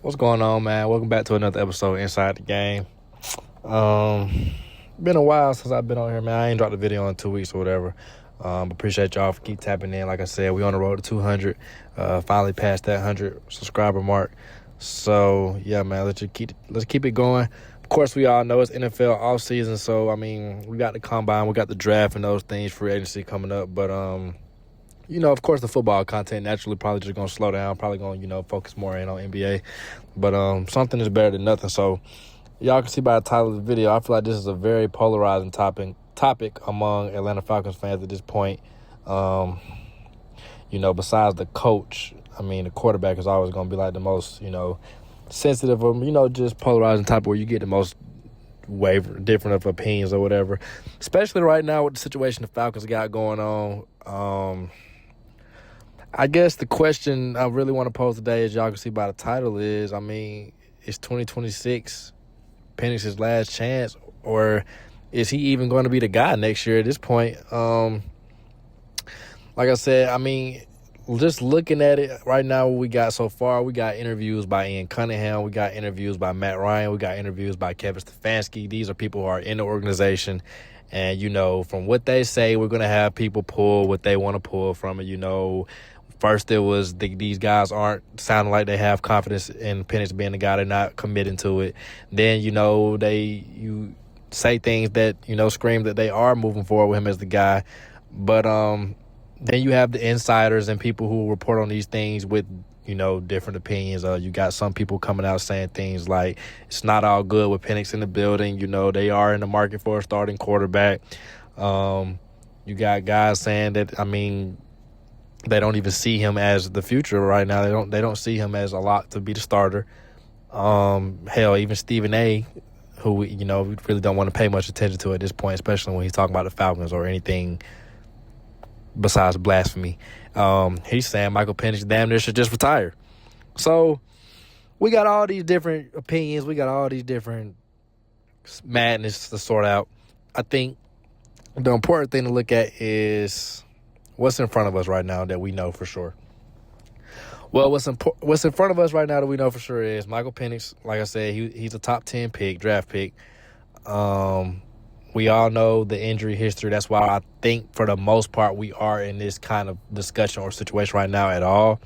What's going on, man? Welcome back to another episode of Inside the Game. Been a while since I've been on here, man. I ain't dropped a video in 2 weeks or whatever. Appreciate y'all for keep tapping in. Like I said, we on the road to 200. Finally passed that 100 subscriber mark. So yeah, man, let's keep it going. Of course, we all know it's NFL off season, so I mean, we got the combine, we got the draft, and those things, free agency coming up. But of course, the football content naturally probably just gonna slow down. Probably gonna focus more in on NBA. But something is better than nothing. So y'all can see by the title of the video, I feel like this is a very polarizing topic among Atlanta Falcons fans at this point. Besides the coach, I mean, the quarterback is always going to be like the most, sensitive or, just polarizing topic where you get the most different of opinions or whatever. Especially right now with the situation the Falcons got going on. I guess the question I really want to pose today, as y'all can see by the title, is, is 2026 Penix's last chance, or is he even going to be the guy next year at this point? Like I said, just looking at it right now, what we got so far, we got interviews by Ian Cunningham, we got interviews by Matt Ryan, we got interviews by Kevin Stefanski. These are people who are in the organization, and, from what they say, we're going to have people pull what they want to pull from it. First, it was these guys aren't sounding like they have confidence in Penix being the guy. They're not committing to it. Then, you say things that, scream that they are moving forward with him as the guy. But then you have the insiders and people who report on these things with, different opinions. You got some people coming out saying things like it's not all good with Penix in the building. They are in the market for a starting quarterback. You got guys saying that, they don't even see him as the future right now. They don't see him as a lot to be the starter. Hell, even Stephen A., who we really don't want to pay much attention to at this point, especially when he's talking about the Falcons or anything besides blasphemy. He's saying Michael Penix damn near should just retire. So we got all these different opinions. We got all these different madness to sort out. I think the important thing to look at is what's in front of us right now that we know for sure. Well, what's in front of us right now that we know for sure is Michael Penix. Like I said, he's a top 10 draft pick. We all know the injury history. That's why I think for the most part we are in this kind of discussion or situation right now at all.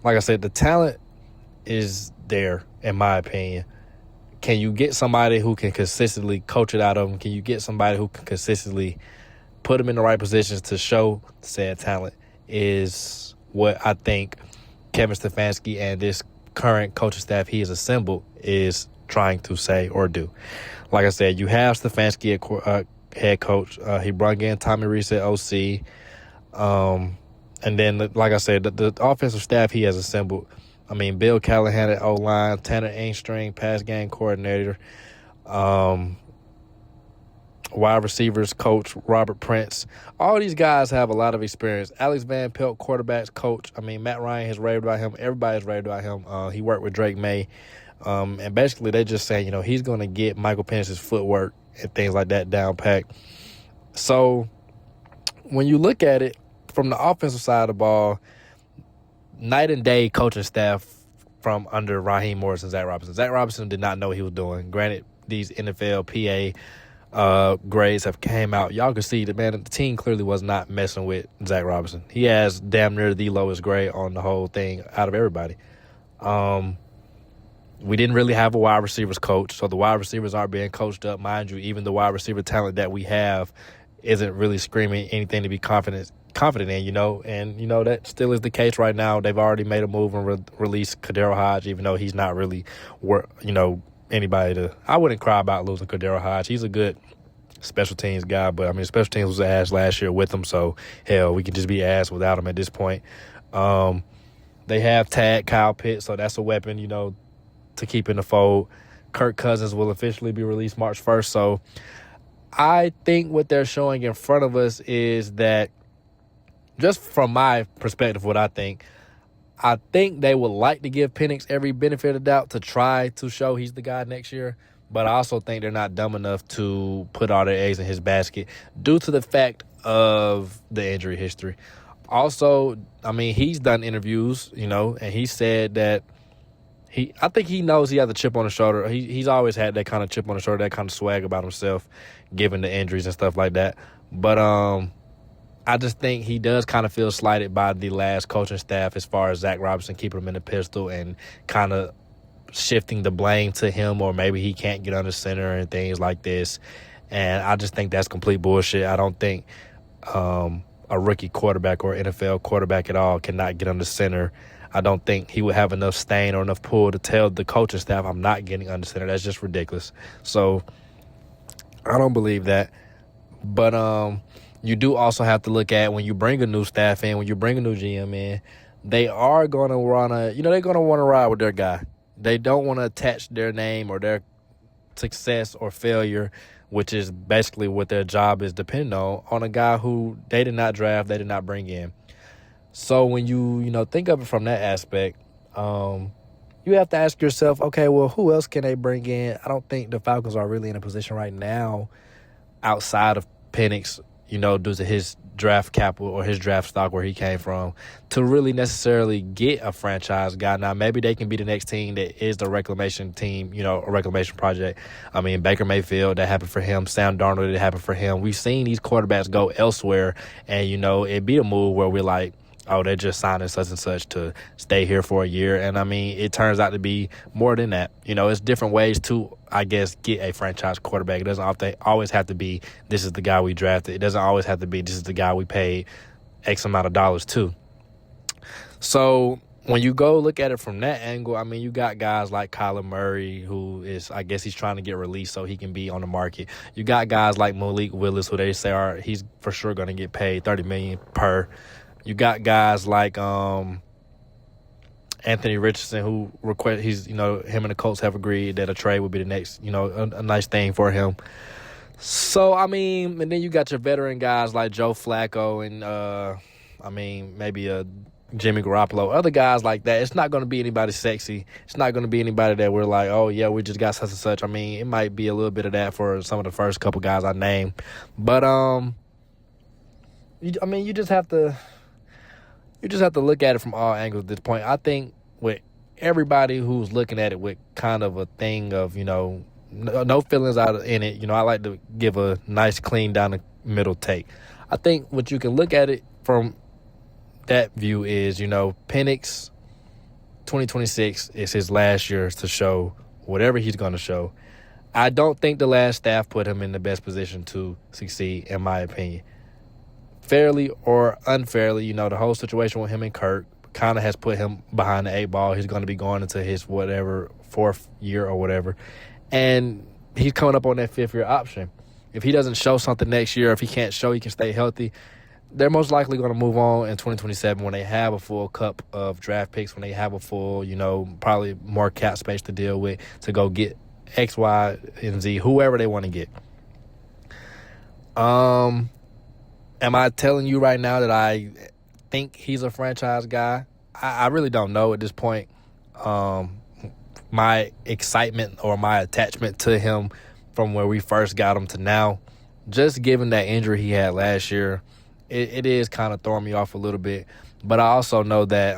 Like I said, the talent is there, in my opinion. Can you get somebody who can consistently coach it out of them? Can you get somebody who can consistently put them in the right positions to show said talent? Is what I think Kevin Stefanski and this current coaching staff he has assembled is trying to say or do. Like I said, you have Stefanski at head coach. He brought in Tommy Reese at OC. And then, like I said, the offensive staff he has assembled. Bill Callahan at O-line, Tanner Ainstring, pass game coordinator. Wide receivers coach Robert Prince. All these guys have a lot of experience. Alex Van Pelt, quarterbacks coach. Matt Ryan has raved about him. Everybody's raved about him. He worked with Drake May. And basically they just say, he's going to get Michael Penix's footwork and things like that down packed. So when you look at it from the offensive side of the ball, night and day coaching staff from under Raheem Morris and Zach Robinson. Zach Robinson did not know what he was doing. Granted, these NFL PA grades have came out. Y'all can see that, man, the team clearly was not messing with Zach Robinson. He has damn near the lowest grade on the whole thing out of everybody. We didn't really have a wide receivers coach, so the wide receivers aren't being coached up. Mind you, even the wide receiver talent that we have isn't really screaming anything to be confident in, And, that still is the case right now. They've already made a move and released Kadero Hodge, even though he's not really, anybody to. I wouldn't cry about losing Kadero Hodge. He's a good special teams guy, but special teams was ass last year with him, so hell, we can just be ass without him at this point. They have tagged Kyle Pitts, so that's a weapon, to keep in the fold. Kirk Cousins will officially be released March 1st, so I think what they're showing in front of us is that, just from my perspective, what I think they would like to give Penix every benefit of the doubt to try to show he's the guy next year. But I also think they're not dumb enough to put all their eggs in his basket due to the fact of the injury history. Also, I mean, he's done interviews, and he said that I think he knows he has a chip on his shoulder. He's always had that kind of chip on his shoulder, that kind of swag about himself, given the injuries and stuff like that. But I just think he does kind of feel slighted by the last coaching staff as far as Zach Robinson keeping him in the pistol and kind of shifting the blame to him, or maybe he can't get under center and things like this. And I just think that's complete bullshit. I don't think a rookie quarterback or NFL quarterback at all cannot get under center. I don't think he would have enough stain or enough pull to tell the coaching staff, I'm not getting under center. That's just ridiculous. So I don't believe that. But you do also have to look at when you bring a new staff in, when you bring a new GM in, they are going to want to, they're going to want to ride with their guy. They don't want to attach their name or their success or failure, which is basically what their job is dependent on a guy who they did not draft, they did not bring in. So when you think of it from that aspect, you have to ask yourself, okay, well, who else can they bring in? I don't think the Falcons are really in a position right now outside of Penix, due to his draft capital or his draft stock where he came from, to really necessarily get a franchise guy. Now, maybe they can be the next team that is the reclamation team, a reclamation project. I mean, Baker Mayfield, that happened for him. Sam Darnold, that happened for him. We've seen these quarterbacks go elsewhere, and, it'd be a move where we're like, oh, they're just signing such and such to stay here for a year. And, I mean, it turns out to be more than that. It's different ways to, I guess, get a franchise quarterback. It doesn't always have to be this is the guy we drafted. It doesn't always have to be this is the guy we paid X amount of dollars to. So when you go look at it from that angle, I mean, you got guys like Kyler Murray, who is, I guess he's trying to get released so he can be on the market. You got guys like Malik Willis, who they say he's for sure going to get paid $30 million per. You got guys like Anthony Richardson, who him and the Colts have agreed that a trade would be the next, a nice thing for him. So, I mean, and then you got your veteran guys like Joe Flacco and, maybe a Jimmy Garoppolo, other guys like that. It's not going to be anybody sexy. It's not going to be anybody that we're like, oh, yeah, we just got such and such. I mean, it might be a little bit of that for some of the first couple guys I named. But, you just have to... You just have to look at it from all angles at this point. I think with everybody who's looking at it with kind of a thing of, no feelings out in it, I like to give a nice, clean, down the middle take. I think what you can look at it from that view is, Penix 2026 is his last year to show whatever he's going to show. I don't think the last staff put him in the best position to succeed, in my opinion. Fairly or unfairly, the whole situation with him and Kirk kind of has put him behind the eight ball. He's going to be going into his fourth year or whatever. And he's coming up on that fifth-year option. If he doesn't show something next year, if he can't show he can stay healthy, they're most likely going to move on in 2027 when they have a full cup of draft picks, when they have a full, probably more cap space to deal with to go get X, Y, and Z, whoever they want to get. Am I telling you right now that I think he's a franchise guy? I really don't know at this point. My excitement or my attachment to him from where we first got him to now, just given that injury he had last year, it is kind of throwing me off a little bit. But I also know that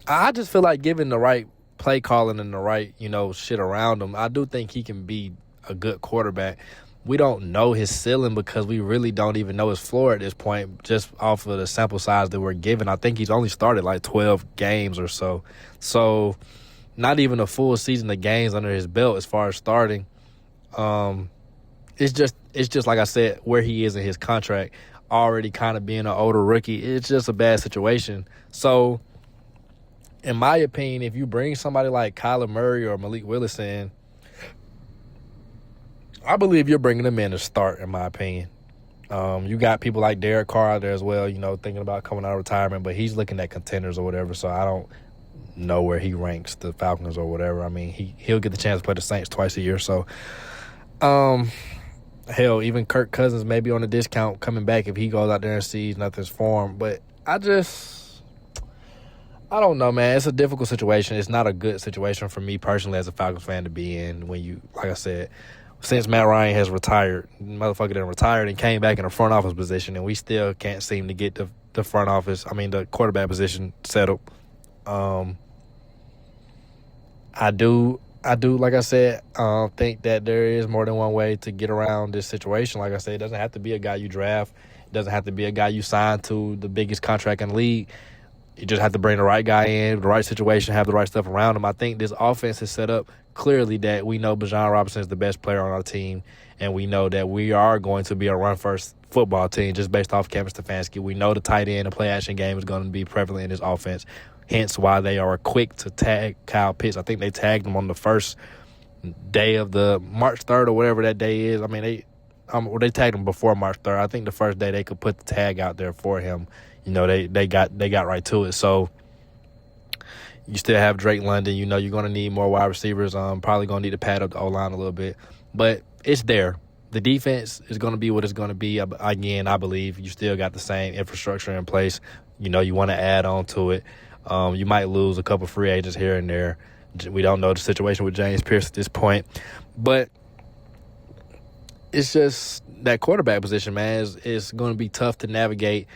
I just feel like given the right play calling and the right, shit around him, I do think he can be a good quarterback. We don't know his ceiling because we really don't even know his floor at this point, just off of the sample size that we're given. I think he's only started like 12 games or so. So not even a full season of games under his belt as far as starting. It's just like I said, where he is in his contract, already kind of being an older rookie. It's just a bad situation. So in my opinion, if you bring somebody like Kyler Murray or Malik Willis in, I believe you're bringing them in to start, in my opinion. You got people like Derek Carr out there as well, thinking about coming out of retirement, but he's looking at contenders or whatever, so I don't know where he ranks the Falcons or whatever. I mean, he'll get the chance to play the Saints twice a year, so hell, even Kirk Cousins may be on a discount coming back if he goes out there and sees nothing's for him. But I don't know, man. It's a difficult situation. It's not a good situation for me personally as a Falcons fan to be in when you, like I said, since Matt Ryan has retired. Motherfucker then retired and came back in a front office position, and we still can't seem to get the the quarterback position settled. I do, like I said, think that there is more than one way to get around this situation. Like I said, it doesn't have to be a guy you draft. It doesn't have to be a guy you sign to the biggest contract in the league. You just have to bring the right guy in, the right situation, have the right stuff around him. I think this offense is set up clearly that we know Bijan Robinson is the best player on our team, and we know that we are going to be a run-first football team just based off Kevin Stefanski. We know the tight end and play-action game is going to be prevalent in this offense, hence why they are quick to tag Kyle Pitts. I think they tagged him on the first day of the March 3rd or whatever that day is. I mean, they tagged him before March 3rd. I think the first day they could put the tag out there for him. You know, they got right to it. So you still have Drake London. You know, you're going to need more wide receivers. Probably going to need to pad up the O-line a little bit. But it's there. The defense is going to be what it's going to be. Again, I believe you still got the same infrastructure in place. You know, you want to add on to it. You might lose a couple free agents here and there. We don't know the situation with James Pierce at this point. But it's just that quarterback position, man, is going to be tough to navigate.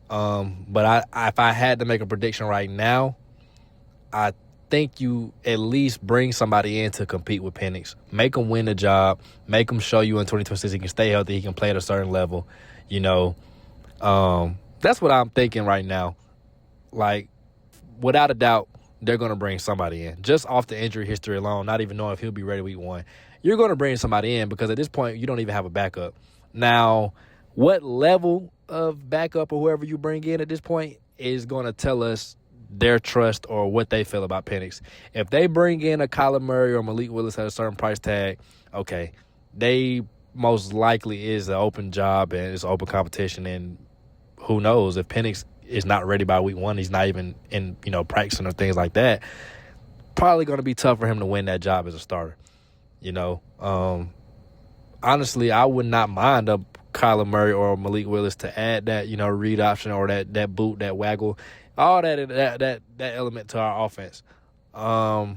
But if I had to make a prediction right now, I think you at least bring somebody in to compete with Penix. Make him win the job. Make him show you in 2026 he can stay healthy, he can play at a certain level. You know, that's what I'm thinking right now. Like, without a doubt, they're going to bring somebody in. Just off the injury history alone, not even knowing if he'll be ready week 1. You're going to bring somebody in because at this point, you don't even have a backup. Now, what level of backup or whoever you bring in at this point is going to tell us their trust or what they feel about Penix. If they bring in a Kyler Murray or Malik Willis at a certain price tag, okay, they most likely is an open job and it's open competition. And who knows, if Penix is not ready by week 1, he's not even in, practicing or things like that, probably going to be tough for him to win that job as a starter. Honestly, I would not mind a Kyler Murray or Malik Willis to add that, read option or that boot, that waggle, all that element to our offense. But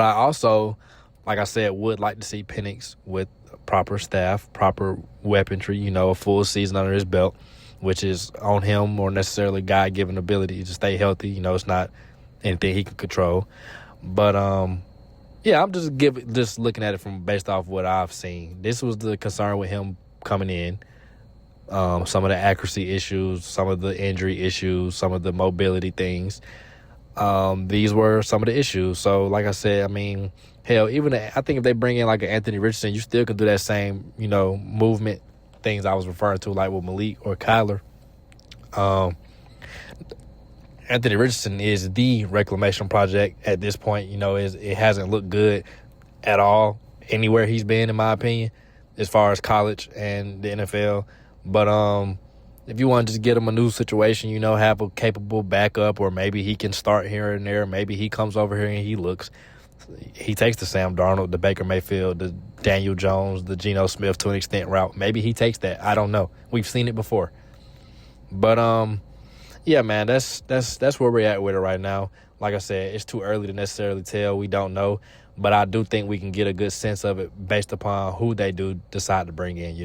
I also, like I said, would like to see Penix with proper staff, proper weaponry, a full season under his belt, which is on him or necessarily God-given ability to stay healthy. It's not anything he can control. But, yeah, I'm just looking at it from based off what I've seen. This was the concern with him coming in. Some of the accuracy issues, some of the injury issues, some of the mobility things. These were some of the issues. So, like I said, I mean, hell, I think if they bring in like an Anthony Richardson, you still can do that same, movement things I was referring to, like with Malik or Kyler. Anthony Richardson is the reclamation project at this point. It hasn't looked good at all anywhere he's been, in my opinion, as far as college and the NFL. But if you want to just get him a new situation, have a capable backup, or maybe he can start here and there. Maybe he comes over here and he takes the Sam Darnold, the Baker Mayfield, the Daniel Jones, the Geno Smith to an extent route. Maybe he takes that. I don't know. We've seen it before. But yeah, man, that's where we're at with it right now. Like I said, it's too early to necessarily tell. We don't know. But I do think we can get a good sense of it based upon who they do decide to bring in,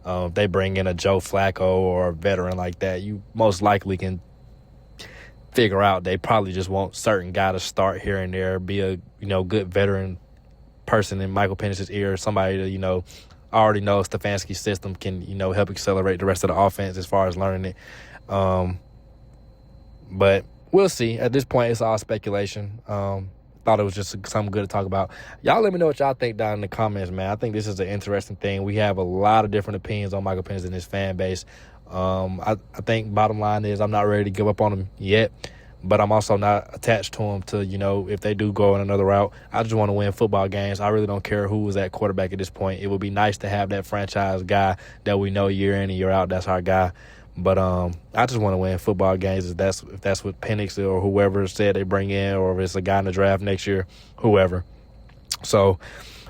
If they bring in a Joe Flacco or a veteran like that, you most likely can figure out they probably just want certain guy to start here and there, be a, good veteran person in Michael Penix's ear, somebody to, already know Stefanski's system can, help accelerate the rest of the offense as far as learning it. But we'll see. At this point, it's all speculation. Thought it was just something good to talk about. Y'all let me know what y'all think down in the comments, man. I think this is an interesting thing. We have a lot of different opinions on Michael Penix and his fan base. I think bottom line is I'm not ready to give up on him yet, but I'm also not attached to him to, if they do go in another route. I just want to win football games. I really don't care who was at quarterback at this point. It would be nice to have that franchise guy that we know year in and year out. That's our guy. But I just want to win football games if that's what Penix or whoever said they bring in, or if it's a guy in the draft next year, whoever. So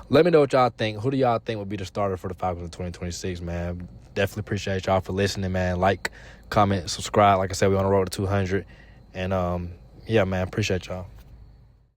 let me know what y'all think. Who do y'all think would be the starter for the Falcons in 2026, man? Definitely appreciate y'all for listening, man. Like, comment, subscribe. Like I said, we're on the road to 200. And, yeah, man, appreciate y'all.